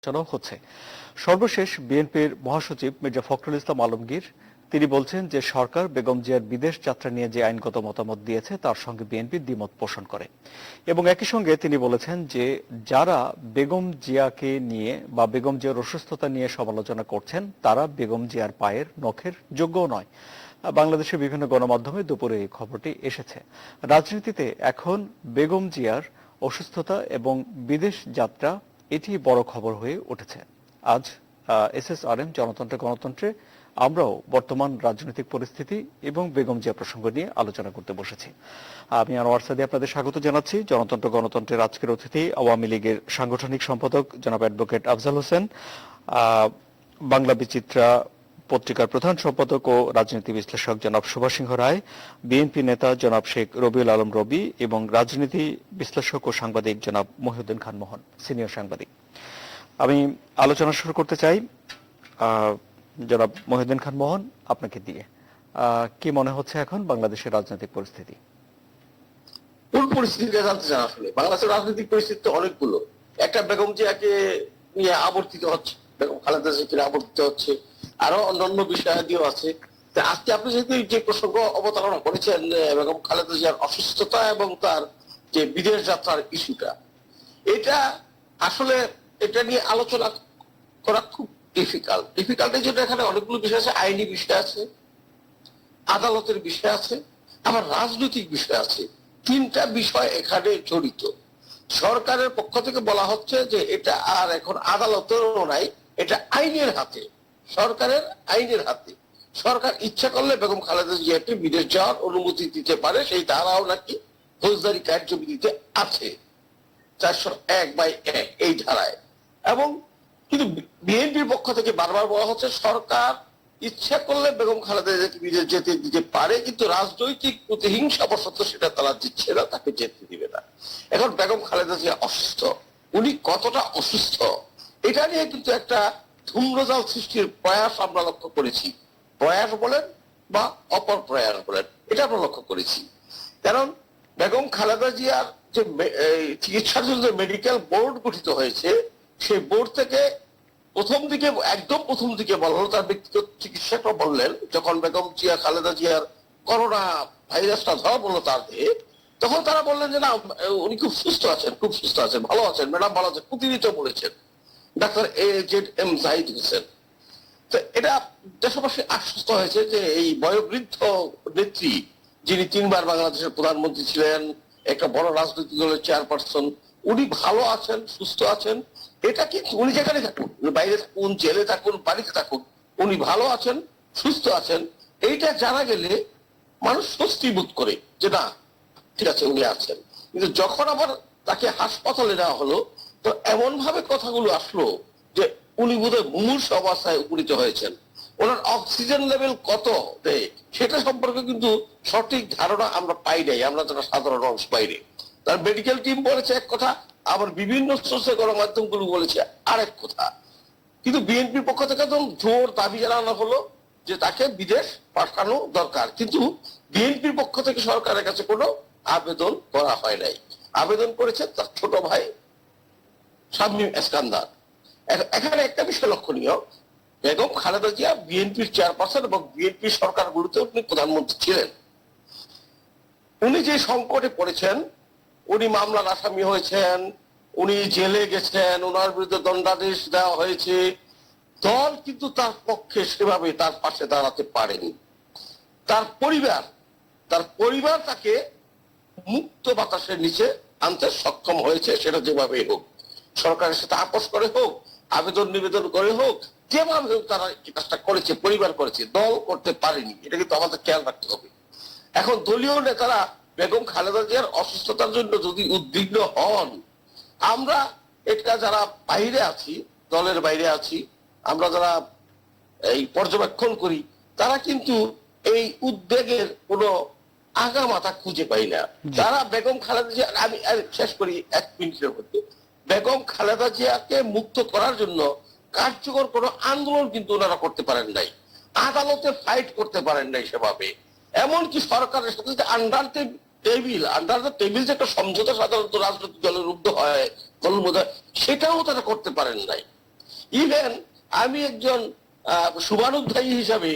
আলোচনাও হচ্ছে। সর্বশেষ বিএনপির মহাসচিব মির্জা ফখরুল ইসলাম আলমগীর তিনি বলছেন যে সরকার বেগম জিয়ার বিদেশ যাত্রা নিয়ে যে আইনগত মতামত দিয়েছে তার সঙ্গে বিএনপি দ্বিমত পোষণ করে এবং একই সঙ্গে তিনি বলেছেন যে যারা বেগম জিয়াকে নিয়ে বা বেগম জিয়ার অসুস্থতা নিয়ে সমালোচনা করছেন তারা বেগম জিয়ার পায়ের নখের যোগ্যও নয়। বাংলাদেশের বিভিন্ন গণমাধ্যমে দুপুরে এই খবরটি এসেছে। রাজনীতিতে এখন বেগম জিয়ার অসুস্থতা এবং বিদেশ যাত্রা এটি বড় খবর হয়ে উঠেছে। আজ এসএসআরএম জনতন্ত্রে গণতন্ত্রে আমরাও বর্তমান রাজনৈতিক পরিস্থিতি এবং বেগম জিয়া প্রসঙ্গ নিয়ে আলোচনা করতে বসেছি। আমি আনোয়ার সাদি আপনাদের স্বাগত জানাচ্ছি। জনতন্ত্র গণতন্ত্রের আজকের অতিথি আওয়ামী লীগের সাংগঠনিক সম্পাদক জনাব অ্যাডভোকেট আফজাল হোসেন, বাংলা বিচিত্রা পত্রিকার প্রধান সম্পাদক ও রাজনীতি বিশ্লেষক জনাব সুভাষিংহ রায়, বিএনপি নেতা জনাব শেখ রবিউল আলম রবি এবং রাজনীতি বিশ্লেষক ও সাংবাদিক জনাব মহিউদ্দিন খান মোহন, সিনিয়র সাংবাদিক। আমি আলোচনা শুরু করতে চাই জনাব মহিউদ্দিন খান মোহন, আপনাকে দিয়ে। কি মনে হচ্ছে এখন বাংলাদেশের রাজনৈতিক পরিস্থিতি? কোন পরিস্থিতিটা জানতে চান? আসলে বাংলাদেশের রাজনৈতিক পরিস্থিতি অনেকগুলো। একটা বেগম জিয়াকে নিয়ে আবর্তিত হচ্ছে, বেগম খালেদা জিয়াকে আবর্তিত হচ্ছে, আরো অন্যান্য বিষয়াদিও আছে। আজকে আপনি যে প্রসঙ্গ অবতারণা করেছেন বেগম খালেদা জিয়ার অসুস্থতা এবং তার যে বিদেশ যাত্রার ইস্যুটা, এটা আসলে এটা নিয়ে আলোচনা করা খুব ডিফিকাল্ট এই জন্য এখানে অনেকগুলো বিষয় আছে। আইনি বিষয় আছে, আদালতের বিষয় আছে, আবার রাজনৈতিক বিষয় আছে। তিনটা বিষয় এখানে জড়িত। সরকারের পক্ষ থেকে বলা হচ্ছে যে এটা আর এখন আদালতেরও নাই, এটা আইনের হাতে, সরকারের আইনের হাতে। সরকার ইচ্ছা করলে বেগম খালেদা জিয়াকে বিদেশ যাওয়ার অনুমতি দিতে পারে, সেই ধারাও নাকি ফৌজদারি কার্যবিধিতে আছে 401/1 এই ধারায়। এবং কিন্তু বিএনপির পক্ষ থেকে বারবার বলা হচ্ছে সরকার ইচ্ছা করলে বেগম খালেদা জিয়াকে বিদেশ যেতে দিতে পারে, কিন্তু রাজনৈতিক প্রতিহিংসাবশত সেটা তারা দিচ্ছে না, তাকে যেতে দিবে না। এখন বেগম খালেদা জিয়া অসুস্থ, উনি কতটা অসুস্থ এটা নিয়ে কিন্তু একটা ধূম্রজাল সৃষ্টির প্রয়াস আমরা লক্ষ্য করেছি। প্রয়াস বলেন বা অপর প্রয়াস বলেন, এটা আমরা লক্ষ্য করেছি। কারণ বেগম খালেদা জিয়ার যে চিকিৎসার জন্য মেডিকেল বোর্ড গঠিত হয়েছে, সেই বোর্ড থেকে একদম প্রথম দিকে বলা হলো, তার ব্যক্তিগত চিকিৎসকরা বললেন, যখন বেগম জিয়া খালেদা জিয়ার করোনা ভাইরাসটা ধরা পড়লো তার দেহে, তখন তারা বললেন যে না, উনি খুব সুস্থ আছেন, খুব সুস্থ আছেন, ভালো আছেন, ম্যাডাম ভালো আছেন, প্রতিনিধিত্ব বলেছেন ডাক্তার AJM জাহিদ হোসেন। তো এটা দেশবাসী আশ্বস্ত হয়েছে যে এই বয়োবৃদ্ধ নেত্রী, যিনি 3 বার বাংলাদেশের প্রধানমন্ত্রী ছিলেন, একটা বড় রাজনৈতিক দলের চেয়ারপারসন, উনি ভালো আছেন, সুস্থ আছেন। এটা কিন্তু উনি যেখানে থাকুন, বাইরে থাকুন, জেলে থাকুন, বাড়িতে থাকুন, উনি ভালো আছেন, সুস্থ আছেন, এইটা জানা গেলে মানুষ স্বস্তি বোধ করে যে না, ঠিক আছে, উনি আছেন। কিন্তু যখন আবার তাকে হাসপাতালে নেওয়া হলো, তো এমন ভাবে কথাগুলো আসলো যে উনি বোধহয় মুমূর্ষু অবস্থায় উপনীত হয়েছেন। ওনার অক্সিজেন লেভেল কত সেটা সম্পর্কে কিন্তু সঠিক ধারণা আমরা পাই নাই, আমরা যারা সাধারণ মানুষ পাইনি। তার মেডিকেল টিম বলেছে এক কথা, আবার বিভিন্ন সোর্সে গণমাধ্যম গুলো বলেছে আরেক কথা। কিন্তু বিএনপির পক্ষ থেকে তো জোর দাবি জানানো হলো যে তাকে বিদেশ পাঠানো দরকার, কিন্তু বিএনপির পক্ষ থেকে সরকারের কাছে কোনো আবেদন করা হয় নাই। আবেদন করেছে তার ছোট ভাই শামীম এসকান্দার। এখানে একটা বিষয় লক্ষণীয়, বেগম খালেদা জিয়া বিএনপির চেয়ারপারসন এবং বিএনপির সরকারগুলোতে উনি প্রধানমন্ত্রী ছিলেন। উনি যে সংকটে পড়েছেন, উনি মামলার আসামি হয়েছেন, উনি জেলে গেছেন, ওনার বিরুদ্ধে দণ্ডাদেশ দেওয়া হয়েছে, দল কিন্তু তার পক্ষে সেভাবে তার পাশে দাঁড়াতে পারেনি। তার পরিবার তাকে মুক্ত বাতাসের নিচে আনতে সক্ষম হয়েছে, সেটা যেভাবে হোক, সরকারের সাথে আপোষ করে হোক, আবেদন নিবেদন করে হোক, যেভাবে হোক তারা এই কাজটা করেছে, পরিবার করেছে, দল করতে পারেনি। এটা কিন্তু আমাদের খেয়াল রাখতে হবে। এখন দলীয় নেতারা বেগম খালেদা জিয়ার অসুস্থতার জন্য যদি উদ্বিগ্ন হন, আমরা এটা যারা বাইরে আছি, দলের বাইরে আছি, আমরা যারা এই পর্যবেক্ষণ করি, তারা কিন্তু এই উদ্বেগের কোনো আগা মাথা খুঁজে পাই না। যারা বেগম খালেদা জিয়া, আমি শেষ করি 1 মিনিটের মধ্যে, বেগম খালেদা জিয়াকে মুক্ত করার জন্য কার্যকর কোনো আন্দোলন কিন্তু ওনারা করতে পারেন নাই, আদালতে ফাইট করতে পারেন নাই সেভাবে। এমনকি সরকারের সাথে আন্ডার দ্য টেবিল যে একটা সমঝোতা সাধারণত রাজনৈতিক দলের মধ্যে হয়, সেটাও তারা করতে পারেন নাই। ইভেন আমি একজন শুভানুধ্যায়ী হিসাবে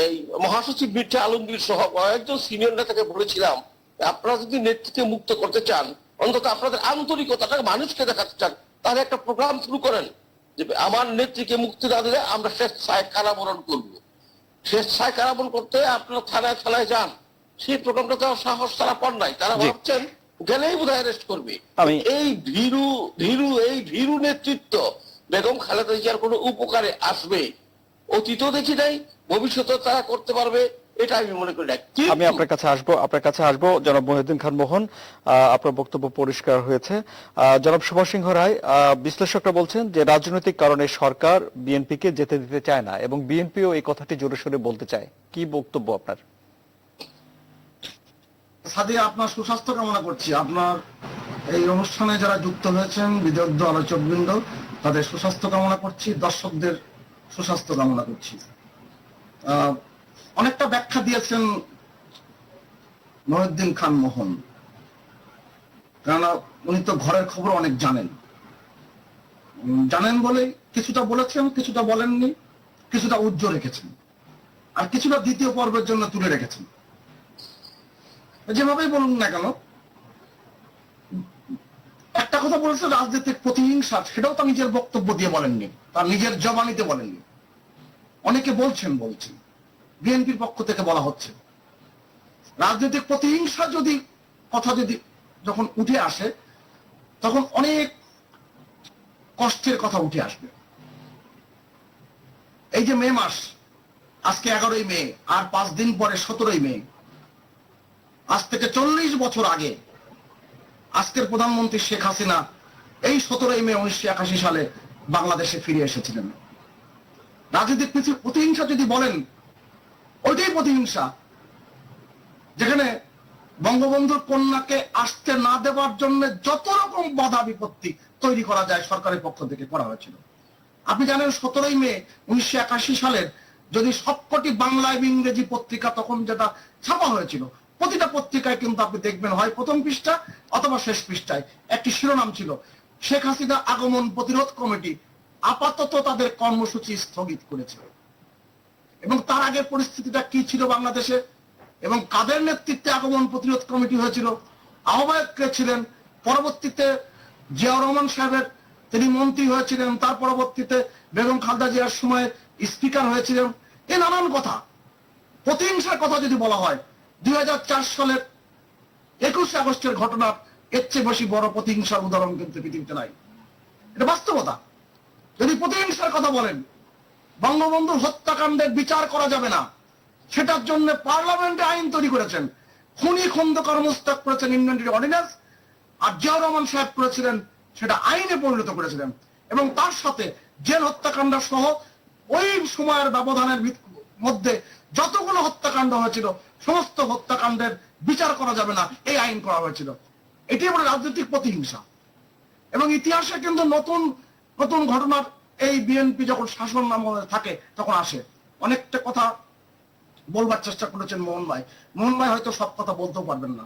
এই মহাসচিব মির্জা আলমগীর সহ কয়েকজন সিনিয়র নেতাকে বলেছিলাম, আপনারা যদি নেতৃত্বে মুক্ত করতে চান, অন্তত আপনাদের আন্তরিকতাটা মানুষকে দেখাতে চান, তাহলে একটা প্রোগ্রাম শুরু করেন যে আমার নেত্রীকে মুক্তি না দিলে আমরা স্বেচ্ছায় কারাবরণ করব। স্বেচ্ছায় কারাবরণ করতে আপনারা থানায় থানায় যান। সেই প্রোগ্রামটা তো সাহস তারা পান নাই, তারা ভাবছেন গেলেই বোধহয় অ্যারেস্ট করবে। এই ভীরু নেতৃত্ব বেগম খালেদা জিয়ার কোনো উপকারে আসবে? অতীতও দেখি নাই, ভবিষ্যতে তারা করতে পারবে এটা আমি মনে করি না। আমি আপনার কাছে আসবো জনাব মহিউদ্দিন খান মোহন, আপনার বক্তব্য পরিষ্কার হয়েছে। জনাব সুভাষ সিংহ রায়, বিশ্লেষকরা বলছেন যে রাজনৈতিক কারণে সরকার বিএনপিকে যেতে দিতে চায় না এবং বিএনপিও এই কথাটি জোরে সোরে বলতে চায়। কি বক্তব্য আপনার? সাদিয়া, আপনার সুস্বাস্থ্য কামনা করছি। আপনার এই অনুষ্ঠানে যারা যুক্ত হয়েছেন বিদগ্ধ আলোচকবৃন্দ, তাদের সুস্বাস্থ্য কামনা করছি, দর্শকদের সুস্বাস্থ্য কামনা করছি। অনেকটা ব্যাখ্যা দিয়েছেন মহিউদ্দিন খান মোহন, কেননা উনি তো ঘরের খবর অনেক জানেন বলে কিছুটা বলেছেন, কিছুটা বলেননি, কিছুটা উজ্জ্বল রেখেছেন, আর কিছুটা দ্বিতীয় পর্বের জন্য তুলে রেখেছেন। যেভাবেই বলুন না কেন, একটা কথা বলেছে রাজনৈতিক প্রতিহিংসা, সেটাও তার নিজের বক্তব্য দিয়ে বলেননি, তার নিজের জবানিতে বলেননি। অনেকে বলছেন বিএনপির পক্ষ থেকে বলা হচ্ছে রাজনৈতিক প্রতিহিংসা কথা যখন উঠে আসে, তখন অনেক কষ্টের কথা উঠে আসবে। এই যে মে মাস, আজকে 11ই মে, আর 5 দিন পরে 17ই মে, আজ থেকে 40 বছর আগে আজকের প্রধানমন্ত্রী শেখ হাসিনা এই 17ই মে 1981 সালে বাংলাদেশে ফিরে এসেছিলেন। রাজনৈতিক প্রতিহিংসা যদি বলেন, ওইটাই প্রতিহিংসা, যেখানে বঙ্গবন্ধুর কন্যাকে আসতে না দেওয়ার জন্য যত রকম বাধা বিপত্তি তৈরি করা যায় সরকারের পক্ষ থেকে করা হয়েছিল। আপনি জানেন 17ই মে 1981 সালের যদি সবকটি বাংলা এবং ইংরেজি পত্রিকা তখন যেটা ছাপা হয়েছিল, প্রতিটা পত্রিকায় কিন্তু আপনি দেখবেন হয় প্রথম পৃষ্ঠা অথবা শেষ পৃষ্ঠায় একটি শিরোনাম ছিল, শেখ হাসিনা আগমন প্রতিরোধ কমিটি আপাতত তাদের কর্মসূচি স্থগিত করেছে। এবং তার আগে পরিস্থিতিটা কি ছিল বাংলাদেশে এবং কাদের নেতৃত্বে আগমন প্রতিরোধ কমিটি হয়েছিল, আহ্বায়ক কে ছিলেন, পরবর্তীতে জিয়াউর রহমান সাহেবের তিনি মন্ত্রী হয়েছিলেন, তার পরবর্তীতে বেগম খালেদা জিয়ার সময় স্পিকার হয়েছিলেন, এই নানান কথা। প্রতিহিংসার কথা যদি বলা হয়, 2004 সালের 21 আগস্টের ঘটনা এর চেয়ে বেশি বড় প্রতিহিংসার উদাহরণ কিন্তু পৃথিবীতে নাই। এটা বাস্তবতা। যদি প্রতিহিংসার কথা বলেন, বঙ্গবন্ধুর হত্যাকাণ্ডের বিচার করা যাবে না, সেটার জন্য পার্লামেন্টে আইন তৈরি করেছেন, খুনি খন্দকার মোস্তাক করেছেন ইনভেন্টরি অর্ডিন্যান্স, আর জিয়াউর রহমান সাহেব করেছিলেন সেটা আইনে পরিণত করেছিলেন। এবং তার সাথে জেল হত্যাকাণ্ড সহ ওই সময়ের ব্যবধানের মধ্যে যতগুলো হত্যাকাণ্ড হয়েছিল সমস্ত হত্যাকাণ্ডের বিচার করা যাবে না, এই আইন করা হয়েছিল। এটি বলে রাজনৈতিক প্রতিহিংসা। এবং ইতিহাসে কিন্তু নতুন নতুন ঘটনার এই বিএনপি যখন শাসন আমলে থাকে তখন আসে। অনেকটা কথা বলবার চেষ্টা করেছেন মোহন ভাই হয়তো সব কথা বলতেও পারবেন না,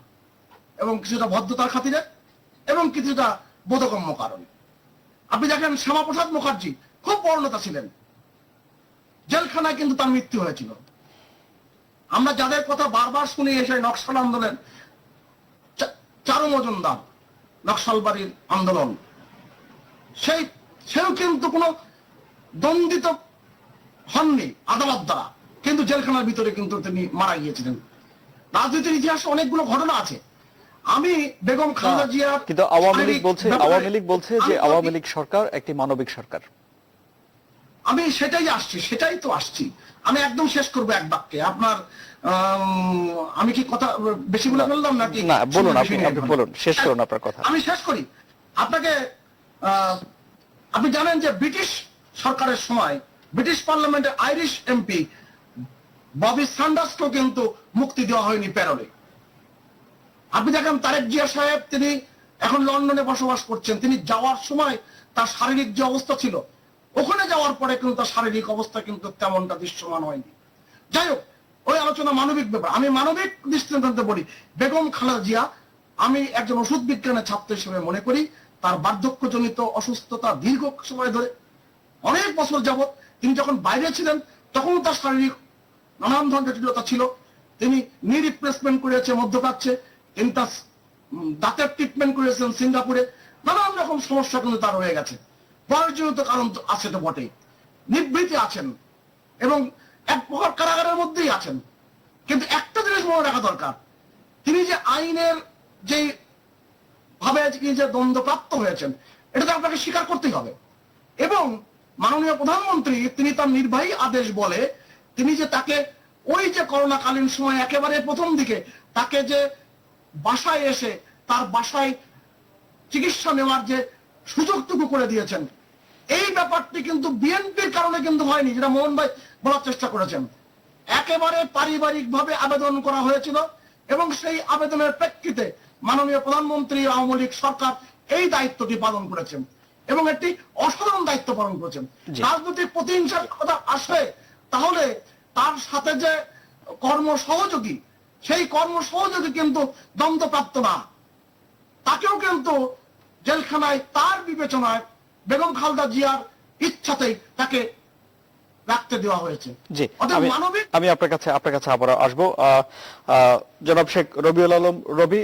এবং কিছুটা ভদ্রতার খাতিরে এবং কিছুটা বোধগম্য কারণে। আপনি দেখেন শ্যামাপ্রসাদ মুখার্জি খুব বড় নেতা ছিলেন, জেলখানায় কিন্তু তার মৃত্যু হয়েছিল। আমরা যাদের কথা বারবার শুনি এসে নকশাল আন্দোলন, চারু মজুমদার নকশালবাড়ির আন্দোলন, সেও কিন্তু কোনো দণ্ডিত হননি আদালত দ্বারা, কিন্তু জেলখানার ভিতরে কিন্তু তিনি মারা গিয়েছিলেন। রাজনীতির ইতিহাসে অনেকগুলো ঘটনা আছে। আমি বেগম খালেদা জিয়া, কিন্তু আওয়ামী লীগ বলছে যে আওয়ামী লীগ সরকার একটি মানবিক সরকার। আমি সেটাই তো আসছি। আমি একদম শেষ করবো এক বাক্যে। আপনার আমি কি কথা বেশি বলে ফেললাম নাকি? না, বলুন, আপনি বলুন, শেষ করুন আপনার কথা। আমি শেষ করি। আপনাকে আপনি জানেন যে ব্রিটিশ সরকারের সময় ব্রিটিশ পার্লামেন্টের আইরিশ এমপি ববি স্যান্ডার্সকেও কিন্তু মুক্তি দেওয়া হয়নি প্যারোলে। আপনি দেখেন তারেক জিয়া সাহেব, তিনি এখন লন্ডনে বসবাস করছেন, তিনি যাওয়ার সময় তার শারীরিক যে অবস্থা ছিল, ওখানে যাওয়ার পরে কিন্তু তার শারীরিক অবস্থা কিন্তু তেমনটা দৃশ্যমান হয়নি। যাই হোক, ওই আলোচনা মানবিক ব্যাপার। আমি মানবিক দৃষ্টিতে বলি, বেগম খালেদা জিয়া, আমি একজন ওষুধ বিজ্ঞানের ছাত্র হিসেবে মনে করি তার বার্ধক্যজনিত অসুস্থতা দীর্ঘ সময় ধরে অনেক বছর যাবত তিনি যখন বাইরে ছিলেন তখন তার শারীরিক নানান ধরনের জটিলতা ছিল। তিনি নি রিপ্লেসমেন্ট করেছে মধ্যপ্রাচ্যে, তিনি তার দাঁতের ট্রিটমেন্ট করেছেন সিঙ্গাপুরে, নানান রকম সমস্যা কিন্তু তার হয়ে গেছে। বয়সজনিত কারণ তো আছে, তো বটেই, নিবৃত্তি আছেন এবং এক প্রকার কারাগারের মধ্যেই আছেন। কিন্তু একটা জিনিস মনে রাখা দরকার, তিনি যে আইনের যে ভাবে যে দ্বন্দ্বপ্রাপ্ত হয়েছেন এটা তো আপনাকে স্বীকার করতেই হবে। এবং মাননীয় প্রধানমন্ত্রী তিনি তার নির্বাহী আদেশ বলে তিনি যে তাকে ওই যে করোনাকালীন সময় একেবারে প্রথম দিকে তাকে যে বাসায় এসে তার বাসায় চিকিৎসা নেওয়ার যে সুযোগটুকু করে দিয়েছেন, এই ব্যাপারটি কিন্তু বিএনপির কারণে কিন্তু হয়নি, যেটা মোহন ভাই বলার চেষ্টা করেছেন। একেবারে পারিবারিক ভাবে আবেদন করা হয়েছিল এবং সেই আবেদনের প্রেক্ষিতে মাননীয় প্রধানমন্ত্রী আওয়ামী লীগ সরকার এই দায়িত্বটি পালন করেছেন এবং একটি অসাধারণ দায়িত্ব পালন করেছেন। রাজনৈতিক প্রতিহিংসার কথা আসে তাহলে তার সাথে যে কর্মসহযোগী, সেই কর্মসহযোগী কিন্তু দ্বন্দ্বপ্রাপ্ত না, তাকেও কিন্তু জেলখানায় তার বিবেচনায় বেগম খালেদা জিয়ার ইচ্ছাতেই তাকে রাখতে দেওয়া হয়েছে। জি, মানবিক আমি আপনার কাছে আবার আসবো। জনাব শেখ রবিউল আলম রবি,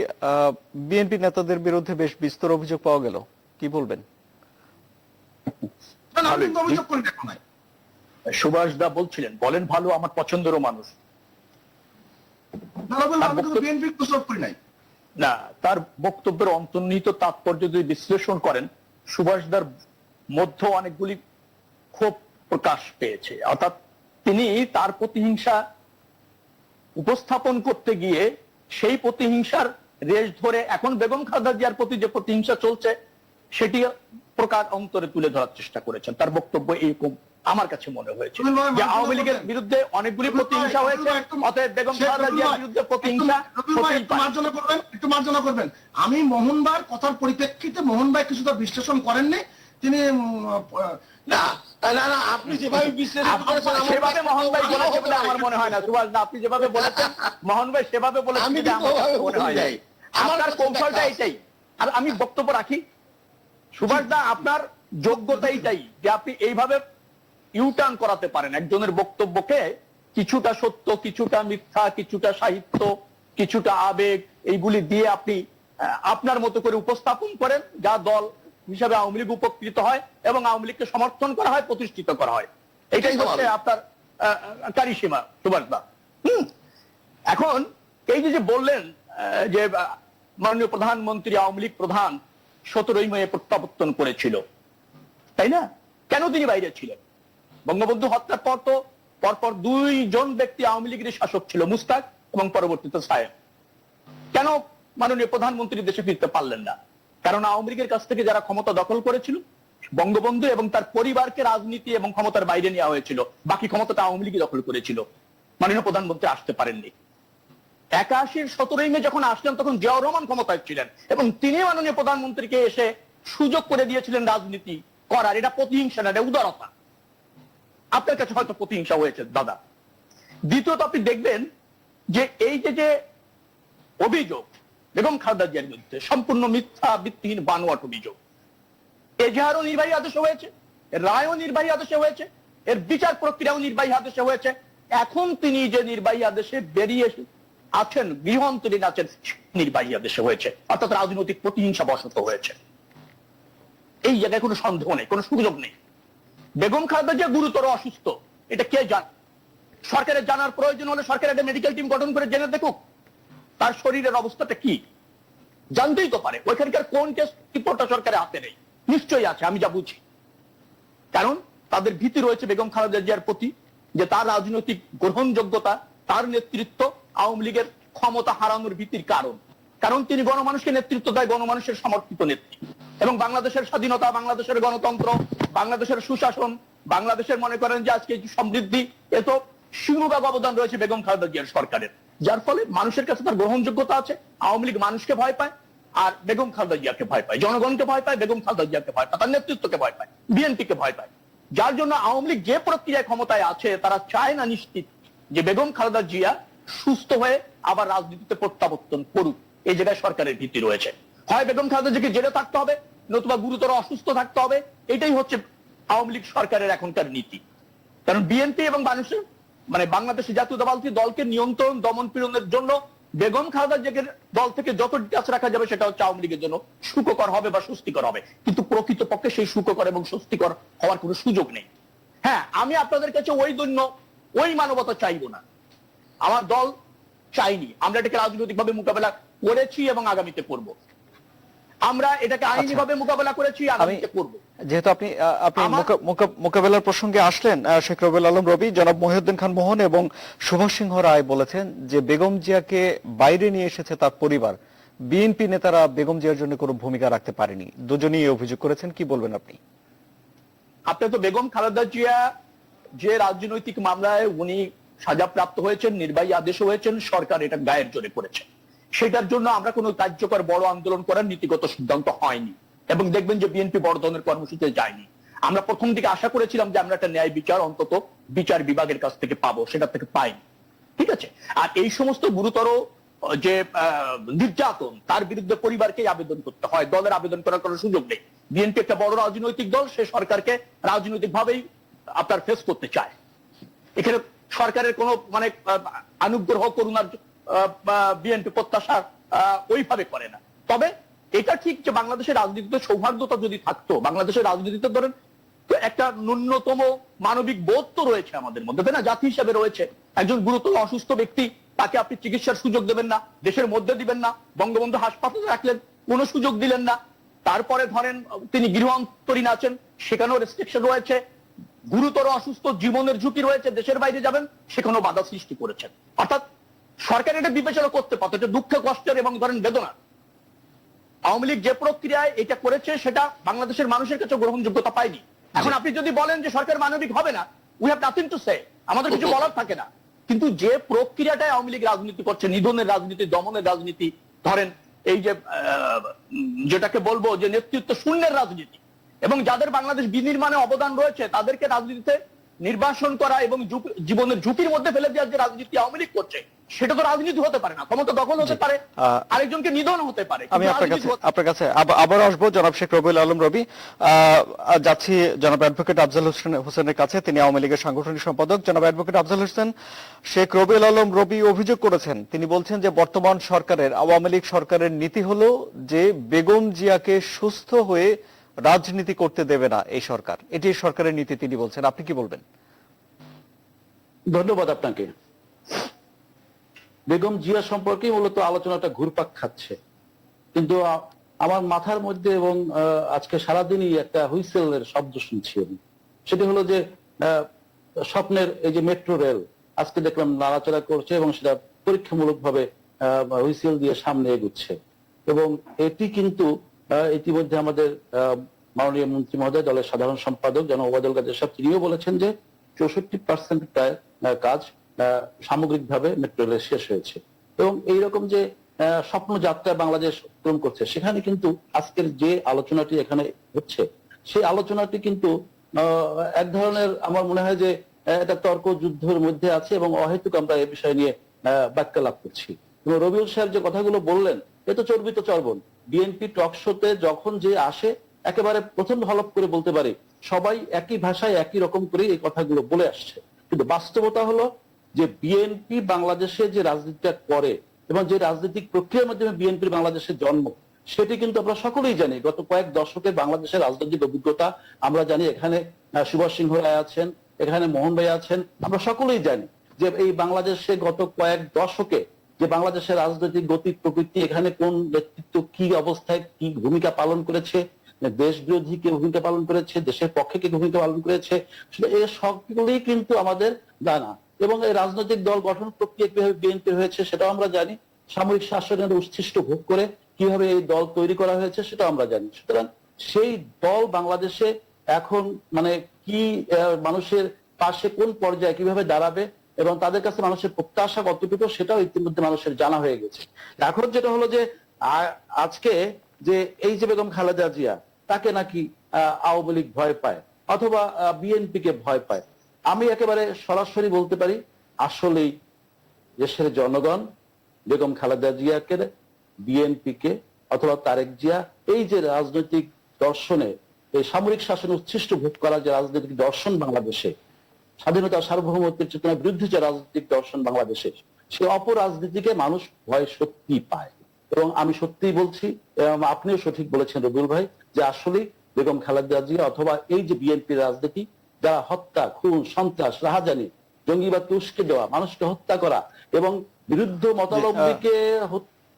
বিএনপি নেতাদের বিরুদ্ধে বেশ বিস্তর অভিযোগ পাওয়া গেল, কি বলবেন? অভিযোগ করি না। সুভাষ দা বলছিলেন, বলেন ভালো, আমার পছন্দেরও মানুষ বিএনপি করি নাই না, তার বক্তব্যের অন্তর্নিহিত তাৎপর্য যদি বিশ্লেষণ করেন, সুভাষদার মধ্যে অনেকগুলি ক্ষোভ প্রকাশ পেয়েছে। অর্থাৎ তিনি তার প্রতিহিংসা উপস্থাপন করতে গিয়ে সেই প্রতিহিংসার রেশ ধরে এখন বেগম খালেদা জিয়ার প্রতি যে প্রতিহিংসা চলছে সেটি প্রকার অন্তরে তুলে ধরার চেষ্টা করেছেন। তার বক্তব্য এইরকম আমার কাছে মনে হয়েছে যে আওয়ামী লীগের বিরুদ্ধে অনেকগুলি প্রতিহিংসা হয়েছে, অতএব বেগম খালেদা জিয়ার বিরুদ্ধে প্রতিহিংসা। একটু মার্জনা করবেন, আমি মোহন ভাইয়ের কথার পরিপ্রেক্ষিতে মোহন ভাই কিছুটা বিশ্লেষণ করেননি, তিনি না না না, আপনি যেভাবে বিশ্লেষণ করেছেন সেভাবে মোহন ভাই বলেছে বলে আমার মনে হয় না। সুভাষ দা, আপনি যেভাবে বলেছেন মোহন ভাই সেভাবে বলেছেন আমি মনে হয় না। আপনার কৌশলটা এইটাই। আর আমি বক্তব্য রাখি, সুভাষ দা আপনার যোগ্যতা এইটাই যে আপনি এইভাবে ইউটার্ন করাতে পারেন একজনের বক্তব্যকে, কিছুটা সত্য, কিছুটা মিথ্যা, কিছুটা সাহিত্য, কিছুটা আবেগ, এইগুলি দিয়ে আপনি আপনার মতো করে উপস্থাপন করেন, যা দল হিসাবে আওয়ামী লীগ উপকৃত হয় এবং আওয়ামী লীগকে সমর্থন করা হয়, প্রতিষ্ঠিত করা হয়। এটাই হচ্ছে আপনার কারিসীমা সুভাষ দা। এখন এই যে বললেন যে মাননীয় প্রধানমন্ত্রী আওয়ামী লীগ প্রধান 17ই মে প্রত্যাবর্তন করেছিল, তাই না? কেন তিনি বাইরে ছিলেন? বঙ্গবন্ধু হত্যার পর তো পরপর 2 জন ব্যক্তি আওয়ামী লীগের শাসক ছিল, মুস্তাক এবং পরবর্তীতে সায়েম। কেন মাননীয় প্রধানমন্ত্রী দেশে ফিরতে পারলেন না? কারণ আওয়ামী লীগের কাছ থেকে যারা ক্ষমতা দখল করেছিল, বঙ্গবন্ধু এবং তার পরিবারকে রাজনীতি এবং ক্ষমতার বাইরে নেওয়া হয়েছিল, বাকি ক্ষমতাটা আওয়ামী লীগই দখল করেছিল। মাননীয় প্রধানমন্ত্রী আসতে পারেননি। 81-র 17ই মে যখন আসলেন তখন জিয়াউর রহমান ক্ষমতায় ছিলেন এবং তিনি মাননীয় প্রধানমন্ত্রীকে এসে সুযোগ করে দিয়েছিলেন রাজনীতি করার। এটা প্রতিহিংসা না, এটা উদারতা। আপনার কাছে হয়তো প্রতিহিংসা হয়েছে দাদা। দ্বিতীয়ত আপনি দেখবেন যে এই যে অভিযোগ বেগম খালেদা জিয়ার বিরুদ্ধে সম্পূর্ণ মিথ্যা, ভিত্তিহীন, বানোয়াট অভিযোগ। এজাহারও নির্বাহী আদেশে হয়েছে, রায়ও নির্বাহী আদেশে হয়েছে, এর বিচার প্রক্রিয়াও নির্বাহী আদেশে হয়েছে। এখন তিনি যে নির্বাহী আদেশে বেরিয়ে আছেন, গৃহ অন্তরীণ আছেন, নির্বাহী আদেশে হয়েছে, অর্থাৎ রাজনৈতিক প্রতিহিংসা বশত হয়েছে। এই জায়গায় কোনো সন্দেহ নেই, কোনো সুযোগ নেই। বেগম খালেদা জিয়া গুরুতর অসুস্থ, এটা কে জানে? সরকারের জানার প্রয়োজন হলে সরকার একটা মেডিকেল টিম গঠন করে জেনে দেখুক তার শরীরের অবস্থাটা কি, জানতেই তো পারে। ওইখানকার কোন টেস্ট রিপোর্টটা সরকারের হাতে নেই, নিশ্চয়ই আছে, আমি যা বুঝি। কারণ তাদের ভীতি রয়েছে বেগম খালেদা জিয়ার প্রতি, যে তার রাজনৈতিক গ্রহণযোগ্যতা, তার নেতৃত্ব আওয়ামী লীগের ক্ষমতা হারানোর ভীতির কারণ। কারণ তিনি গণমানুষকে নেতৃত্ব দেয়, গণমানুষের সমর্থিত নেত্রী, এবং বাংলাদেশের স্বাধীনতা, বাংলাদেশের গণতন্ত্র, বাংলাদেশের সুশাসন, বাংলাদেশের মনে করেন যে আজকে সমৃদ্ধি, এত সিংহভাগ অবদান রয়েছে বেগম খালেদা জিয়ার সরকারের। যার ফলে মানুষের কাছে তার গ্রহণযোগ্যতা আছে। আওয়ামী লীগ মানুষকে ভয় পায় আর বেগম খালেদা জিয়াকে ভয় পায়, জনগণকে ভয় পায়, বেগম খালেদা জিয়াকে ভয় পায়, তার নেতৃত্বকে ভয় পায়, বিএনপিকে ভয় পায়। যার জন্য আওয়ামী লীগ যে প্রক্রিয়ায় ক্ষমতায় আছে তারা চায় না নিশ্চিত যে বেগম খালেদা জিয়া সুস্থ হয়ে আবার রাজনীতিতে প্রত্যাবর্তন করুক। এই জায়গায় সরকারের ভীতি রয়েছে। হয় বেগম খালেদা জিয়াকে জেলে থাকতে হবে, নতুবা গুরুতর অসুস্থ থাকতে হবে। এটাই হচ্ছে আওয়ামী লীগ সরকারের এখনকার নীতি। কারণ বিএনপি এবং বাংলাদেশের জাতীয়তাবাদী দলকে নিয়ন্ত্রণ দমন পীড়নের জন্য বেগম খালেদা জিয়ার দল থেকে যত ডিটাচ রাখা যাবে সেটা হচ্ছে আওয়ামী লীগের জন্য সুখকর হবে বা স্বস্তিকর হবে, কিন্তু প্রকৃতপক্ষে সেই সুখকর এবং স্বস্তিকর হওয়ার কোনো সুযোগ নেই। হ্যাঁ, আমি আপনাদের কাছে ওই দৈন্য ওই মানবতা চাইবো না, আমার দল চাইনি। আমরা এটাকে রাজনৈতিকভাবে মোকাবেলা করেছি এবং আগামীতে করব। আমরা এটাকে আইনিভাবে মোকাবেলা করেছি, আগামীতে করব। যেহেতু আপনি মোকাবেলার প্রসঙ্গে আসলেন, শেখ রবিউল আলম রবি, জনাব মহিউদ্দিন খান মোহন এবং সুভাষ সিংহ রায় বলেছেন যে বেগম জিয়াকে বাইরে নিয়ে এসেছে তার পরিবার, বিএনপি নেতারা বেগম জিয়ার জন্য কোনো ভূমিকা রাখতে পারেনি। দুজনেই অভিযোগ করেছেন, কি বলবেন আপনি? আপনি তো বেগম খালেদা জিয়া যে রাজনৈতিক মামলায় উনি সাজাপ্রাপ্ত হয়েছেন, নির্বাহী আদেশ হয়েছেন, সরকার এটা গায়ের জোরে করেছে, সেটার জন্য আমরা কোনো কার্যকর বড় আন্দোলন করার নীতিগত সিদ্ধান্ত হয়নি। এবং দেখবেন যে বিএনপি বড় ধরনের কর্মসূচিতে যায়নি। আমরা প্রথম দিকে আশা করেছিলাম যে আমরা একটা ন্যায় বিচার অন্তত বিচার বিভাগের কাছ থেকে পাবো, সেটা থেকে পাইনি। ঠিক আছে, আর এই সমস্ত গুরুতর যে নির্যাতন, তার বিরুদ্ধে পরিবারকেই আবেদন করতে হয়, দলের আবেদন করার কোনো সুযোগ নেই। বিএনপি একটা বড় রাজনৈতিক দল, সে সরকারকে রাজনৈতিক ভাবেই আপনার ফেস করতে চায়। এখানে সরকারের কোনো অনুগ্রহ করুণার বিএনপি প্রত্যাশা ওইভাবে করে না। তবে এটা ঠিক যে বাংলাদেশের রাজনীতিতে সৌহার্দ্যতা যদি থাকতো, বাংলাদেশের রাজনীতিতে ধরেন একটা ন্যূনতম মানবিক বোধ তো রয়েছে আমাদের মধ্যে, তাই না? জাতি হিসেবে রয়েছে। একজন গুরুতর অসুস্থ ব্যক্তি, তাকে আপনি চিকিৎসার সুযোগ দেবেন না, দেশের মধ্যে দিবেন না, বঙ্গবন্ধু হাসপাতালে রাখলেন, কোনো সুযোগ দিলেন না। তারপরে ধরেন তিনি গৃহ অন্তরীণ আছেন, সেখানেও রেস্ট্রিকশন রয়েছে। গুরুতর অসুস্থ, জীবনের ঝুঁকি রয়েছে, দেশের বাইরে যাবেন, সেখানেও বাধা সৃষ্টি করেছেন। অর্থাৎ সরকার এটা বিবেচনা করতে পারত, এটা দুঃখ কষ্টের এবং ধরেন বেদনা। আওয়ামী লীগ যে প্রক্রিয়ায় এটা করেছে সেটা বাংলাদেশের মানুষের কাছে গ্রহণযোগ্যতা পায়নি। এখন আপনি যদি বলেন যে সরকার মানবিক হবে না, we have nothing to say, আমাদের কিছু বলার থাকে না। কিন্তু যে প্রক্রিয়াটায় আওয়ামী লীগ রাজনীতি করছে, নিধনের রাজনীতি, দমনের রাজনীতি, ধরেন এই যে যেটাকে বলবো যে নেতৃত্ব শূন্যের রাজনীতি, এবং যাদের বাংলাদেশ বিনির্মাণে অবদান রয়েছে তাদেরকে রাজনীতিতে নির্বাসন করা এবং জীবনের ঝুঁকির মধ্যে ফেলে দেওয়ার যে রাজনীতি আওয়ামী লীগ করছে, সেটা তো রাজনীতি হতে পারে না। ক্ষমতা দখল হতে পারে, আরেকজনকে নিধন হতে পারে। আমি আপনার কাছে আবার আসবো, জনাব শেখ রবিউল আলম রবি। যাচ্ছি জনাব অ্যাডভোকেট আফজাল হোসেনের কাছে, তিনি আওয়ামী লীগের সাংগঠনিক সম্পাদক। জনাব অ্যাডভোকেট আফজাল হোসেন, শেখ রবিউল আলম রবি অভিযোগ করেছেন, তিনি বলছেন যে বর্তমান সরকারের, আওয়ামী লীগ সরকারের নীতি হলো যে বেগম জিয়াকে সুস্থ হয়ে রাজনীতি করতে দেবে না এই সরকার, এটি সরকারের নীতি তিনি বলছেন। আপনি কি বলবেন? ধন্যবাদ আপনাকে। বেগম জিয়া সম্পর্কে মূলত আলোচনাটা ঘুরপাক খাচ্ছে, কিন্তু আমার মাথার মধ্যে এবং আজকে সারাদিনই একটা হুইসেলের শব্দ শুনছি আমি। সেটি হলো যে স্বপ্নের এই যে মেট্রো রেল আজকে দেখলাম নাড়াচাড়া করছে এবং সেটা পরীক্ষামূলকভাবে হুইসেল দিয়ে সামনে এগুচ্ছে। এবং এটি কিন্তু ইতিমধ্যে আমাদের মাননীয় মন্ত্রী মহোদয়, দলের সাধারণ সম্পাদক জনাব ওবায়দুল কাদের সাহেব, তিনিও বলেছেন যে 64% প্রায় কাজ সামগ্রিকভাবে মেট্রো রেল শেষ হয়েছে। এবং এইরকম যে স্বপ্ন যাত্রা বাংলাদেশ অতিক্রম করছে, সেখানে কিন্তু আজকের যে আলোচনাটি এখানে হচ্ছে, সেই আলোচনাটি কিন্তু এক ধরনের আমার মনে হয় যে এটা তর্ক যুদ্ধের মধ্যে আছে এবং অহেতুক আমরা এই বিষয় নিয়ে ব্যাখ্যা লাভ করছি। এবং রবিউল সাহেব যে কথাগুলো বললেন, এ তো চর্বিত চর্বণ। বিএনপি টক শোতে যখন যে আসে, একেবারে প্রথম হলফ করে বলতে পারে সবাই একই ভাষায় একই রকম করে এই কথাগুলো বলে আসছে। কিন্তু বাস্তবতা হলো যে বিএনপি বাংলাদেশে যে রাজনীতিটা করে এবং যে রাজনৈতিক প্রক্রিয়ার মাধ্যমে বিএনপির বাংলাদেশের জন্ম, সেটি কিন্তু আমরা সকলেই জানি। গত কয়েক দশকের বাংলাদেশের রাজনৈতিক অভিজ্ঞতা আমরা জানি। এখানে সুভাষ সিংহ রায় আছেন, এখানে মোহন ভাই আছেন, আমরা সকলেই জানি যে এই বাংলাদেশে গত কয়েক দশকে যে বাংলাদেশের রাজনৈতিক গতি প্রকৃতি, এখানে কোন নেতৃত্ব কি অবস্থায় কি ভূমিকা পালন করেছে, দেশ বিরোধী কে ভূমিকা পালন করেছে, দেশের পক্ষে কে ভূমিকা পালন করেছে, এই সবগুলোই কিন্তু আমাদের জানা। এবং এই রাজনৈতিক দল গঠন প্রক্রিয়া কিভাবে বিএনপি হয়েছে সেটাও আমরা জানি। সামরিক শাসনের উচ্ছিষ্ট ভোগ করে কিভাবে এই দল তৈরি করা হয়েছে সেটাও আমরা জানি। সুতরাং সেই দল বাংলাদেশে এখন কি মানুষের পাশে কোন পর্যায়ে কিভাবে দাঁড়াবে এবং তাদের কাছে মানুষের প্রত্যাশা কতটুকু, সেটাও ইতিমধ্যে মানুষের জানা হয়ে গেছে। এখন যেটা হলো যে আজকে যে এই যে বেগম খালেদা জিয়া, তাকে নাকি আওয়ামী লীগ ভয় পায় অথবা বিএনপি কে ভয় পায়, আমি একেবারে সরাসরি বলতে পারি আসলেই দেশের জনগণ বেগম খালেদা জিয়াকে, বিএনপি কে অথবা তারেক জিয়া এই যে রাজনৈতিক দর্শনে এই সামরিক শাসন উচ্ছিষ্ট ভোগ করা যে রাজনৈতিক দর্শন বাংলাদেশে, স্বাধীনতা সার্বভৌমত্বের চেতনার বিরুদ্ধে যে রাজনৈতিক দর্শন বাংলাদেশে, সেই অপরাজনীতিকে মানুষ ভয় সত্যি পায়। এবং আমি সত্যিই বলছি, আপনিও সঠিক বলেছেন রবিউল ভাই, যে আসলে বেগম খালেদা জিয়া অথবা এই যে বিএনপির রাজনীতি, যারা হত্যা, খুন, সন্ত্রাস, রাহাজানি, জঙ্গিবাদকে উস্কে দেওয়া, মানুষকে হত্যা করা এবং বিরুদ্ধ মতাবলম্বীকে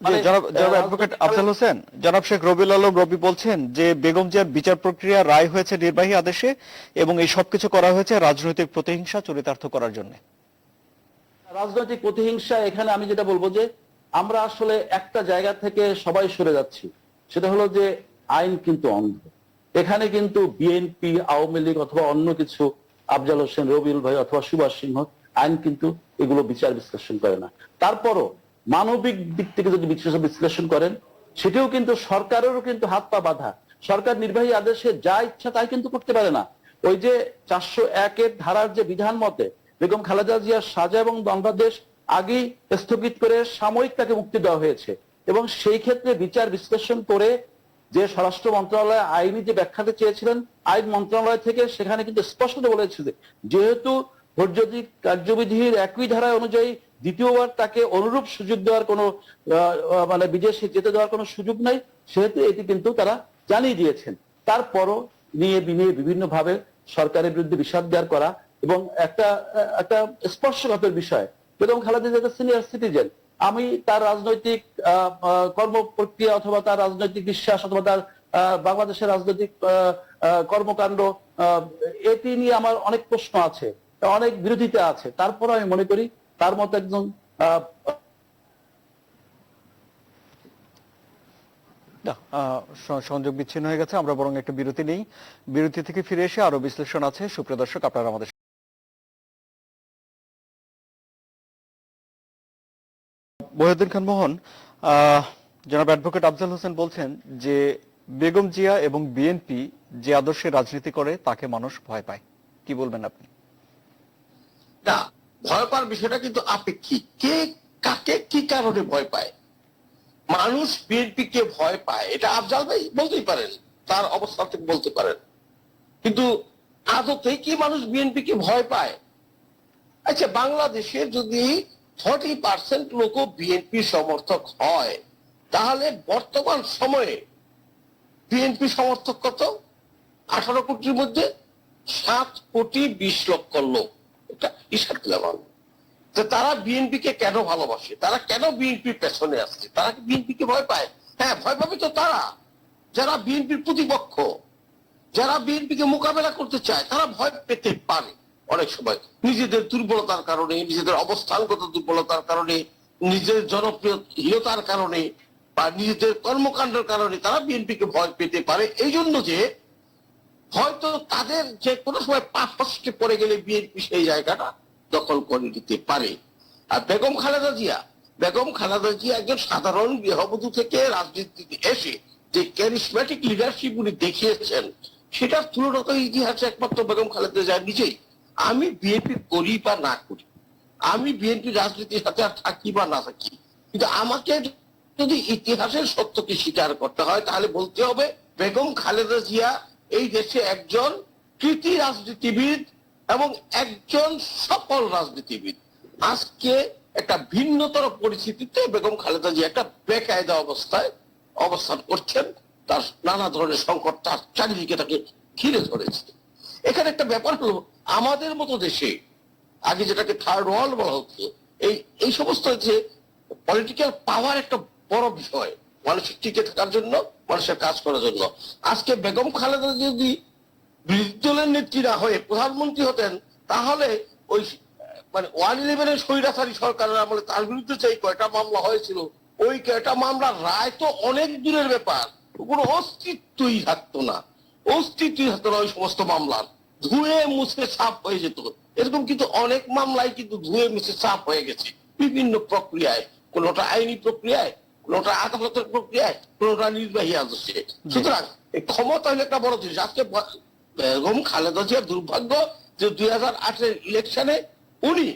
জনাব অ্যাডভোকেট আফজাল হোসেন, জনাব শেখ রবিউল আলম রবি বলছেন যে বেগম জিয়ার বিচার প্রক্রিয়া রায় হয়েছে নির্বাহী আদেশে এবং এই সবকিছু করা হয়েছে রাজনৈতিক প্রতিহিংসা চরিতার্থ করার জন্য। রাজনৈতিক প্রতিহিংসা, এখানে আমি যেটা বলবো যে আমরা আসলে একটা জায়গা থেকে সবাই সরে যাচ্ছি, সেটা হলো যে আইন কিন্তু অন্ধ। এখানে কিন্তু বিএনপি, আওয়ামী লীগ অথবা অন্য কিছু, আফজাল হোসেন, রবিউল ভাই অথবা সুভাষ সিংহ, আইন কিন্তু এগুলো বিচার বিশ্লেষণ করে না। তারপরও মানবিক দিক থেকে যদি বিশ্লেষণ করেন, সেটাও কিন্তু সরকারেরও কিন্তু হাত পা বাঁধা। সরকার নির্বাহী আদেশে যা ইচ্ছা তাই কিন্তু করতে পারে না। ওই যে 401 ধারার যে বিধান মতে বেগম খালেদা জিয়ার সাজা এবং দণ্ডাদেশ আগেই স্থগিত করে সাময়িক তাকে মুক্তি দেওয়া হয়েছে, এবং সেই ক্ষেত্রে বিচার বিশ্লেষণ করে যে স্বরাষ্ট্র মন্ত্রণালয় আইনি যে ব্যাখ্যাতে চেয়েছিলেন, আইন মন্ত্রণালয় থেকে সেখানে কিন্তু স্পষ্ট বলেছে যে যেহেতু ফৌজদারি কার্যবিধির একই ধারা অনুযায়ী দ্বিতীয়বার তাকে অনুরূপ সুযোগ দেওয়ার কোনো বিদেশে যেতে দেওয়ার কোনো সুযোগ নাই, সেহেতু এটি কিন্তু তারা জানিয়ে দিয়েছেন। তারপরও নিয়ে বিভিন্ন ভাবে সরকারের বিরুদ্ধে বিষাদগার করা এবং একটা স্পর্শকাতর বিষয়, বেগম খালেদা জিয়া সিনিয়র সিটিজেন, আমি তার রাজনৈতিক কর্ম প্রক্রিয়া অথবা তার রাজনৈতিক বিশ্বাস অথবা তার বাংলাদেশের রাজনৈতিক কর্মকাণ্ড, এটি নিয়ে আমার অনেক প্রশ্ন আছে, অনেক বিরোধিতা আছে। তারপর আমি মনে করি তার মতো একজন সংযোগ বিচ্ছিন্ন হয়ে গেছে, আমরা বরং একটা বিরতি নেই। বিরতি থেকে ফিরে এসে আরো বিশ্লেষণ আছে। সুপ্রিয় দর্শক, আপনারা আমাদের মহিউদ্দিন খান মোহন, জনাব অ্যাডভোকেট আফজাল হোসেন বলছেন যে বেগম জিয়া এবং বিএনপি যে আদর্শে রাজনীতি করে তাকে মানুষ ভয় পায়। কি বলবেন আপনি? না, ভয় পাওয়ার বিষয়টা কিন্তু আপেক্ষিক। কে কাকে কি কারণে ভয় পায়? মানুষ বিএনপি কে ভয় পায় এটা আফজাল ভাই বলতেই পারেন, তার অবস্থান থেকে বলতে পারেন, কিন্তু আদতে কি মানুষ বিএনপি কে ভয় পায়? আচ্ছা, বাংলাদেশে যদি 40% লোক বিএনপি সমর্থক হয়, তাহলে বর্তমান সময়ে বিএনপি সমর্থক কত? 18 কোটির মধ্যে 7 কোটি 20 লক্ষ লোক। এটা হিসাব দিলাম আমি। তারা বিএনপি কে কেন ভালোবাসে, তারা কেন বিএনপির পেছনে আসছে, তারা কি বিএনপি কে ভয় পায়? হ্যাঁ, ভয় পাবে তো তারা যারা বিএনপির প্রতিপক্ষ, যারা বিএনপি কে মোকাবেলা করতে চায়, তারা ভয় পেতে পারে অনেক সময় নিজেদের দুর্বলতার কারণে, নিজেদের অবস্থানগত দুর্বলতার কারণে, নিজের জনপ্রিয়তার কারণে বা নিজেদের কর্মকাণ্ডের কারণে তারা বিএনপি কে ভয় পেতে পারে। এই জন্য যে হয়তো তাদের যে কোনো সময় পাপ ফসকে পড়ে গেলে বিএনপি সেই জায়গাটা দখল করে নিতে পারে। আর বেগম খালেদা জিয়া একজন সাধারণ গৃহবধূ থেকে রাজনীতিতে এসে যে ক্যারিসম্যাটিক লিডারশিপ উনি দেখিয়েছেন, সেটার তুলনা তো ইতিহাসে একমাত্র বেগম খালেদা জিয়া নিজেই। আমি বিএনপি করি বা না করি, আমি বিএনপি রাজনীতির সাথে আর থাকি বা না থাকি, কিন্তু আমাকে যদি ইতিহাসের সত্যকে স্বীকার করতে হয়, তাহলে বলতে হবে বেগম খালেদা জিয়া এই দেশে একজন কৃতি রাজনীতিবিদ এবং একজন সফল রাজনীতিবিদ। আজকে একটা ভিন্নতর পরিস্থিতিতে বেগম খালেদা জিয়া একটা বেকায়দা অবস্থায় অবস্থান করছেন। তার নানা ধরনের সংকট তার চারিদিকে তাকে ঘিরে ধরেছে। এখানে একটা ব্যাপার হলো, আমাদের মতো দেশে আগে যেটাকে থার্ড ওয়ার্ল্ড বলা হতো, এই সমস্ত যে পলিটিক্যাল পাওয়ার একটা বড় বিষয় মানুষের টিকে থাকার জন্য, মানুষের কাজ করার জন্য। আজকে বেগম খালেদা যদি বিরোধী দলের নেত্রী না হয়ে প্রধানমন্ত্রী হতেন, তাহলে ওই 111 স্বৈরাচারী সরকারের আমলে তার বিরুদ্ধে যে কয়টা মামলা হয়েছিল, ওই কয়টা মামলার রায় তো অনেক দূরের ব্যাপার, কোনো অস্তিত্বই থাকতো না ওই সমস্ত মামলার। ধুয়ে মুছে সাফ হয়ে যেত। এরকম কিন্তু অনেক মামলায় কিন্তু ধুয়ে মুছে সাফ হয়ে গেছে বিভিন্ন প্রক্রিয়ায়, কোনোটা আইনি প্রক্রিয়ায়, কোনোটা আদালতের প্রক্রিয়ায়, কোনোটা নির্বাহী আদেশে। সুতরাং ক্ষমতা হলে একটা বড় জিনিস। আজকে বেগম খালেদা জিয়ার দুর্ভাগ্য যে 2008 ইলেকশনে উনি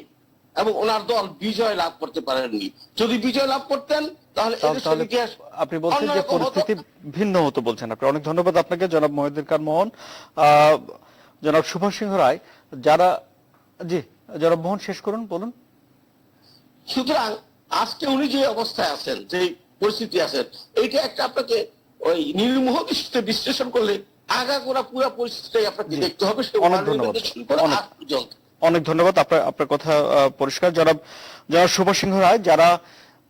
এবং ওনার দল বিজয় লাভ করতে পারেননি। যদি বিজয় লাভ করতেন, তাহলে এদেশের তাহলে ইতিহাস আপনি বলছেন যে অন্যরকম হতো। পরিস্থিতি ভিন্ন হতো বলছেন আপনি। অনেক ধন্যবাদ আপনাকে জনাব মহিউদ্দিন খান মোহন। জনাব সুভাষ সিংহ রায়, যারা, জি জনাব মোহন শেষ করুন, বলুন। সুতরাং আজকে উনি যে অবস্থায় আছেন, যে পরিস্থিতি আছেন, এইটা একটা আপনাকে ওই নির্মোহ দৃষ্টিতে বিশ্লেষণ করলে আগাগোড়া পুরো পরিস্থিতিটাই আপনাকে দেখতে হবে। সে অনেক ধন্যবাদ। শুরু করে আজ পর্যন্ত। অনেক ধন্যবাদ। আপনার কথা পরিষ্কার। জনাব সুভাষ সিংহ রায়, যারা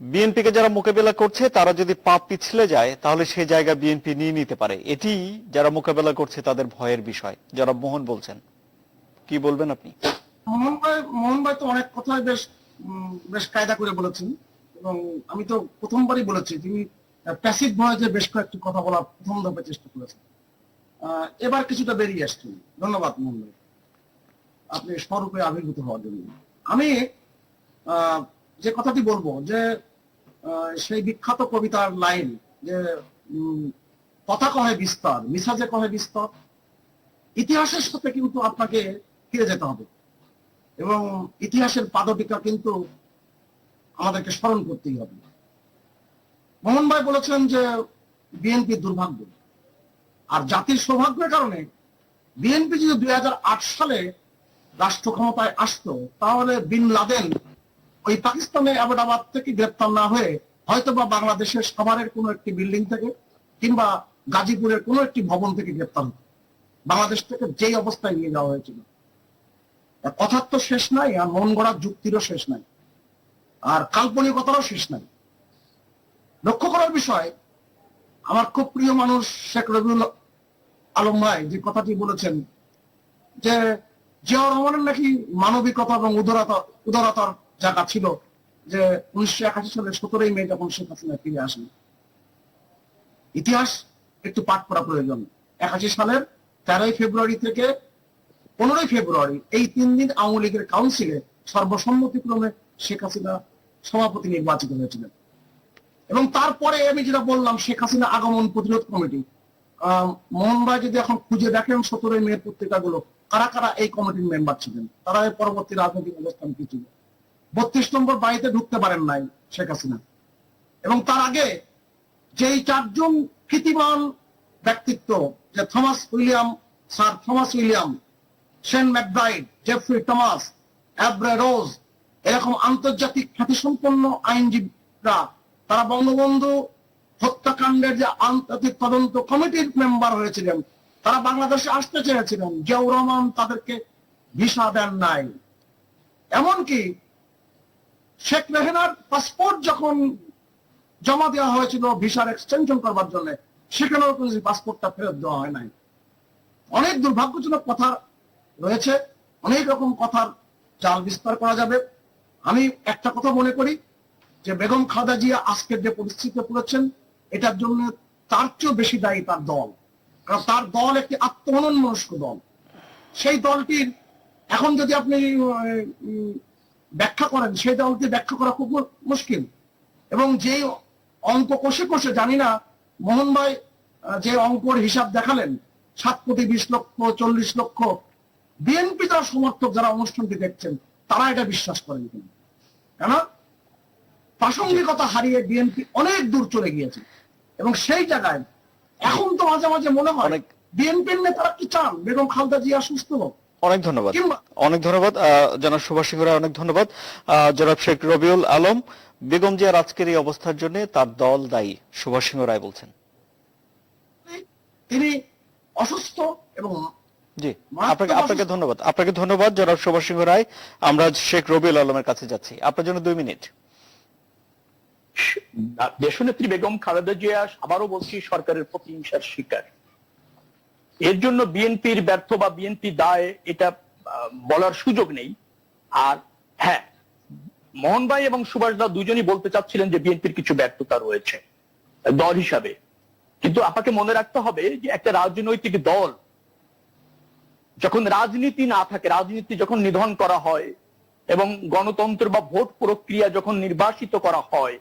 বিএনপিকে যারা মোকাবেলা করছে তারা যদি পা পিছলে যায় তাহলে সেই জায়গা বিএনপি নিয়ে নিতে পারে, এটি যারা মোকাবেলা করছে তাদের ভয়ের বিষয়। জনাব মোহন বলছেন, কি বলবেন আপনি? মোহন ভাই তো অনেক কথাই বেশ কায়দা করে বলেছেন, এবং আমি তো প্রথমবারই বলেছি তিনি প্যাসিভ ভয়েসে বেশ কয়েকটি কথা বলার প্রথম ধাপে চেষ্টা করেছেন। এবার কিছুটা বেরিয়ে আসছেন। ধন্যবাদ মোহন ভাই, আপনি স্বরূপে আবির্ভূত হওয়ার জন্য। আমি যে কথাটি বলবো যে সেই বিখ্যাত কবিতার লাইন যে কথা কহে বিস্তর, মিসাজে কহে বিস্তর, ইতিহাসের সাথে কিন্তু আপনাকে ফিরে যেতে হবে, এবং ইতিহাসের পাদটিকা কিন্তু আমাদেরকে স্মরণ করতেই হবে। মোহন ভাই বলেছেন যে বিএনপি দুর্ভাগ্য, আর জাতির সৌভাগ্যের কারণে বিএনপি যদি 2008 সালে রাষ্ট্র ক্ষমতায় আসতো, তাহলে বিন লাদেন ওই পাকিস্তানের আহমেদাবাদ থেকে গ্রেপ্তার না হয়ে হয়তোবা বাংলাদেশের সাভারের কোনো একটি বিল্ডিং থেকে কিংবা গাজীপুরের কোনো একটি ভবন থেকে গ্রেপ্তার হতো। বাংলাদেশ থেকে যেই অবস্থায় নিয়ে যাওয়া হয়েছিল, কথার তো শেষ নাই, আর মন গড়ার যুক্তিরও শেষ নাই, আর কাল্পনিকতারও শেষ নাই। লক্ষ্য করার বিষয়, আমার খুব প্রিয় মানুষ শেখ রবিউল আলম ভাই যে কথাটি বলেছেন যে জিয়াউর রহমানের নাকি মানবিকতা এবং উদারতার জায়গা ছিল, যে 1981 সালের 17 মে যখন শেখ হাসিনা ফিরে আসেন। ইতিহাস একটু পাঠ করা প্রয়োজন। 81 সালের 13 ফেব্রুয়ারি থেকে 15 ফেব্রুয়ারি এই 3 দিন আওয়ামী লীগের কাউন্সিলে সর্বসম্মতিক্রমে শেখ হাসিনা সভাপতি নির্বাচিত হয়েছিলেন। এবং তারপরে আমি যেটা বললাম, শেখ হাসিনা আগমন প্রতিরোধ কমিটি, মোহন ভাই যদি এখন খুঁজে দেখেন 17 মে পত্রিকাগুলো, কারা কারা এই কমিটির মেম্বার ছিলেন, তারা এর পরবর্তী রাজনৈতিক অবস্থান কি ছিল। 32 নম্বর বাড়িতে ঢুকতে পারেন নাই শেখ হাসিনা। এবং তার আগে যেই 4 জন খ্যাতিমান ব্যক্তিত্ব, যে sir Thomas William, Shane McBride, Geoffrey Thomas, Aubrey Rose, এরকম আন্তর্জাতিক খ্যাতিসম্পন্ন আইনজীবীরা, তারা বঙ্গবন্ধু হত্যাকাণ্ডের যে আন্তর্জাতিক তদন্ত কমিটির মেম্বার হয়েছিলেন, তারা বাংলাদেশে আসতে চেয়েছিলেন। জিয়াউর রহমান তাদেরকে ভিসা দেন নাই। এমনকি শেখ রেহানার পাসপোর্ট যখন জমা দেওয়া হয়েছিল ভিসার এক্সটেনশন করবার জন্য, সেখানেও পাসপোর্টটা ফেরত দেওয়া হয় নাই। অনেক দুর্ভাগ্যজনক কথা রয়েছে, অনেক রকম কথার জাল বিস্তার করা যাবে। আমি একটা কথা মনে করি যে বেগম খালেদা জিয়া আজকের যে পরিস্থিতিতে পড়েছেন, এটার জন্য তার চেয়েও বেশি দায়ী তার দল। কারণ তার দল একটি আত্মহননমনস্ক দল। সেই দলটির এখন যদি আপনি ব্যাখ্যা করেন, সেই দলটি ব্যাখ্যা করা খুব মুশকিল। এবং যে অঙ্ক কষে কষে, জানি না মোহন ভাই যে অঙ্কর হিসাব দেখালেন, 7 কোটি 20 লক্ষ 40 লক্ষ বিএনপি যারা সমর্থক, যারা অনুষ্ঠানটি দেখছেন, তারা এটা বিশ্বাস করেন কিনা। কেন প্রাসঙ্গিকতা হারিয়ে বিএনপি অনেক দূর চলে গিয়েছে। এবং সেই জায়গায় এখন তো মাঝে মাঝে মনে হয় বিএনপির নেতারা কি চান বেগম খালেদা জিয়া সুস্থ হোক। অনেক ধন্যবাদ, অনেক ধন্যবাদ জনাব সুভাষ সিংহ রায়, অনেক ধন্যবাদ জনাব শেখ রবিউল আলম। বেগম জিয়ার আজকের এই অবস্থার জন্য তার দল দায়ী, সুভাষ সিংহ রায় বলছেন। তিনি অসুস্থ এবং জি, আপনাকে ধন্যবাদ, আপনাকে ধন্যবাদ জনাব সুভাষ সিংহ রায়। আমরা শেখ রবিউল আলমের কাছে যাচ্ছি, আপনার জন্য 2 মিনিট। দেশনেত্রী বেগম খালেদা জিয়া, আবারও বলছি, সরকারের প্রতিহিংসার শিকার। এর জন্য বিএনপির ব্যর্থ বা বিএনপি দায়, এটা বলার সুযোগ নেই। আর হ্যাঁ, মোহন ভাই এবং সুভাষ দা দুজনই বলতে চাচ্ছিলেন যে বিএনপির কিছু ব্যর্থতা রয়েছে দল হিসাবে। কিন্তু আপনাকে মনে রাখতে হবে যে একটা রাজনৈতিক দল যখন রাজনীতি না থাকে, রাজনীতি যখন নিধন করা হয় এবং গণতন্ত্র বা ভোট প্রক্রিয়া যখন নির্বাসিত করা হয়,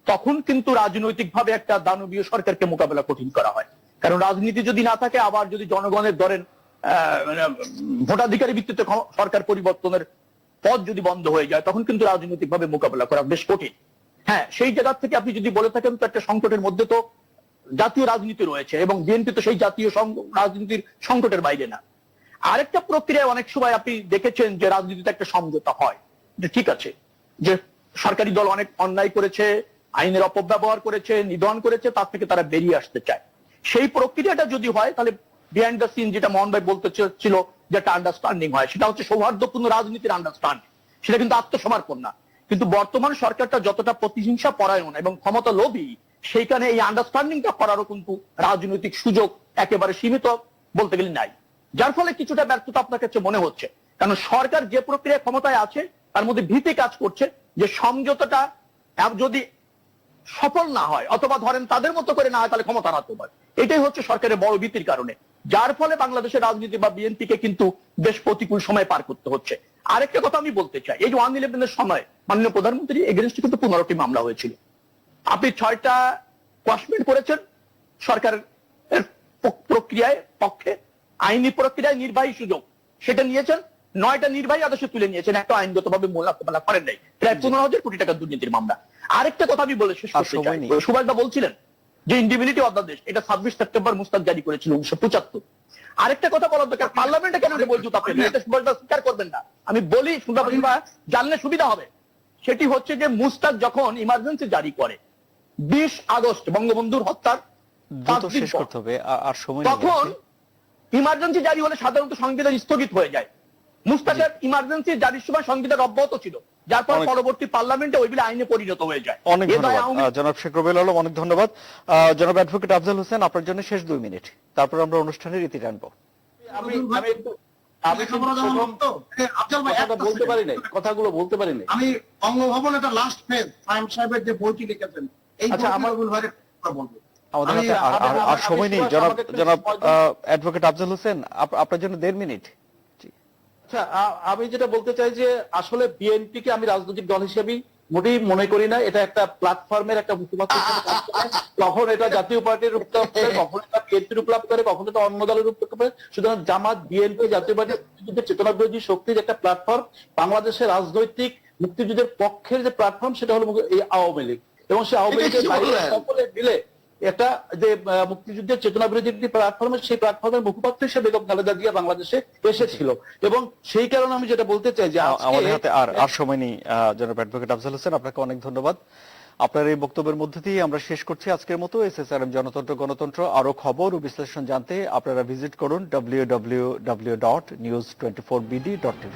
তখন কিন্তু রাজনৈতিকভাবে একটা দানবীয় সরকারকে মোকাবেলা কঠিন করা হয়। কারণ রাজনীতি যদি না থাকে, আবার যদি জনগণের ধরেন ভোটাধিকারের ভিত্তিতে সরকার পরিবর্তনের পথ যদি বন্ধ হয়ে যায়, তখন কিন্তু রাজনৈতিকভাবে মোকাবেলা করা বেশ কঠিন। হ্যাঁ, সেই জায়গা থেকে আপনি যদি বলে থাকেন তো একটা সংকটের মধ্যে তো জাতীয় রাজনীতি রয়েছে এবং বিএনপি তো সেই জাতীয় রাজনীতির সংকটের বাইরে না। আরেকটা প্রক্রিয়ায় অনেক সময় আপনি দেখেছেন যে রাজনীতিতে একটা সমঝোতা হয়, যে ঠিক আছে যে সরকারি দল অনেক অন্যায় করেছে, আইনের অপব্যবহার করেছে, নিধন করেছে, তার থেকে তারা বেরিয়ে আসতে চায়। সেই প্রক্রিয়াটা যদি হয় তাহলে বিহাইন্ড দ্য সিন যেটা মোহন ভাই বলতে চেয়েছিল যে একটা আন্ডারস্ট্যান্ডিং হয়, সেটা হচ্ছে সৌহার্দ্যপূর্ণ রাজনীতির আন্ডারস্ট্যান্ডিং, সেটা কিন্তু আত্মসমর্পণ না। কিন্তু বর্তমান সরকারটা যতটা প্রতিহিংসা পরায়ণ এবং ক্ষমতা লোভী, সেইখানে এই আন্ডারস্ট্যান্ডিংটা করারও কিন্তু রাজনৈতিক সুযোগ একেবারে সীমিত বলতে গেলে নাই, যার ফলে কিছুটা ব্যর্থতা আপনার কাছে মনে হচ্ছে। কারণ সরকার যে প্রক্রিয়া ক্ষমতায় আছে তার মধ্যে ভীতি কাজ করছে যে সমঝোতাটা যদি সফল না হয় অথবা ধরেন তাদের মতো করে না হয় তাহলে ক্ষমতা হারাতে পারে। এটাই হচ্ছে সরকারের বড় ভীতির কারণে, যার ফলে বাংলাদেশের রাজনীতি বা বিএনপিকে কিন্তু বেশ প্রতিকূল সময় পার করতে হচ্ছে। আরেকটা কথা আমি বলতে চাই, এই যে 111-এর সময় মাননীয় প্রধানমন্ত্রী এগেইনস্টে কিন্তু 15টি মামলা হয়েছিল। আপনি 6টা কোয়াশমেন্ট করেছেন সরকারের প্রক্রিয়ায় পক্ষে, আইনি প্রক্রিয়ায় নির্বাহী সুযোগ সেটা নিয়েছেন, 9টা নির্বাহী আদেশে তুলে নিয়েছেন, একটা আইনগতভাবে মোকাবেলা করেন নাই। প্রায় 15,000 কোটি টাকা দুর্নীতির মামলা। আরেকটা কথা আমি বলে শেষ করতে চাই, সুভাষদা বলছিলেন যে ইন্ডিভিনিটি অধ্যাদেশ, এটা 26 সেপ্টেম্বর মুস্তাক জারি করেছিল 1975। আরেকটা কথা বলার দরকার, পার্লামেন্টে কেন বলছো আপনি, এটা সুভাষদা স্বীকার করবেন না, আমি বলি সুভাষদা জানলে সুবিধা হবে। সেটি হচ্ছে যে মুস্তাক যখন ইমার্জেন্সি জারি করে 20 আগস্ট বঙ্গবন্ধুর হত্যার শেষ করতে হবে, আর সময় তখন ইমার্জেন্সি জারি হলে সাধারণত সংবিধান স্থগিত হয়ে যায়। মুস্তাকের ইমার্জেন্সি জারির সময় সংবিধান অব্যাহত ছিল, যার ফলে পরবর্তী পার্লামেন্টে ওই বিল আইনে পরিণত হয়ে যায়। অনেক ধন্যবাদ জনাব শেখ রবিউল আলম, অনেক ধন্যবাদ। জনাব অ্যাডভোকেট আফজাল হোসেন, আপনার জন্য শেষ 2 মিনিট, তারপর আমরা অনুষ্ঠানের রীতি টানবো। কথাগুলো বলতে পারি নাই। আমি বঙ্গভবন এটা লাস্ট ফেজ সায়েম সাহেবের যে বইটি লিখেছেন, এই আমার বলবো আমাদের হাতে আর সময় নেই। জনাব অ্যাডভোকেট আফজাল হোসেন, আপনার জন্য 1.5 মিনিট। আচ্ছা, আমি যেটা বলতে চাই যে আসলে বিএনপি কে আমি রাজনৈতিক দল হিসেবেই মোটেই মনে করি না। এটা একটা প্ল্যাটফর্মের একটা মুখপাত্র, কখন এটা জাতীয় পার্টির রূপ লাভ করে, কখন এটা বিএনপির রূপ লাভ করে, কখন এটা অন্য দলের রূপ করে। সুতরাং জামাত, বিএনপি, জাতীয় পার্টির চেতনা বিরোধী শক্তির একটা প্ল্যাটফর্ম, বাংলাদেশের রাজনৈতিক মুক্তিযুদ্ধের পক্ষের যে প্ল্যাটফর্ম সেটা হলো এই আওয়ামী লীগ, এবং সেই আওয়ামী লীগের বাইরে সকলে মিলে এটা যে মুক্তিযুদ্ধের চেতনা বিরোধী একটি প্ল্যাটফর্মের, সেই প্ল্যাটফর্মের মুখপাত্র হিসেবে বেগম খালেদা জিয়া বাংলাদেশে এসেছিল। এবং সেই কারণে আমি যেটা বলতে চাই যে আমাদের হাতে আর সময় নেই। জনাব অ্যাডভোকেট আফজাল হোসেন, আপনাকে অনেক ধন্যবাদ। আপনার এই বক্তব্যের মধ্যে দিয়ে আমরা শেষ করছি আজকের মতো SSRM জনতন্ত্র গণতন্ত্র। আরো খবর ও বিশ্লেষণ জানতে আপনারা ভিজিট করুন www.news24bd.tv।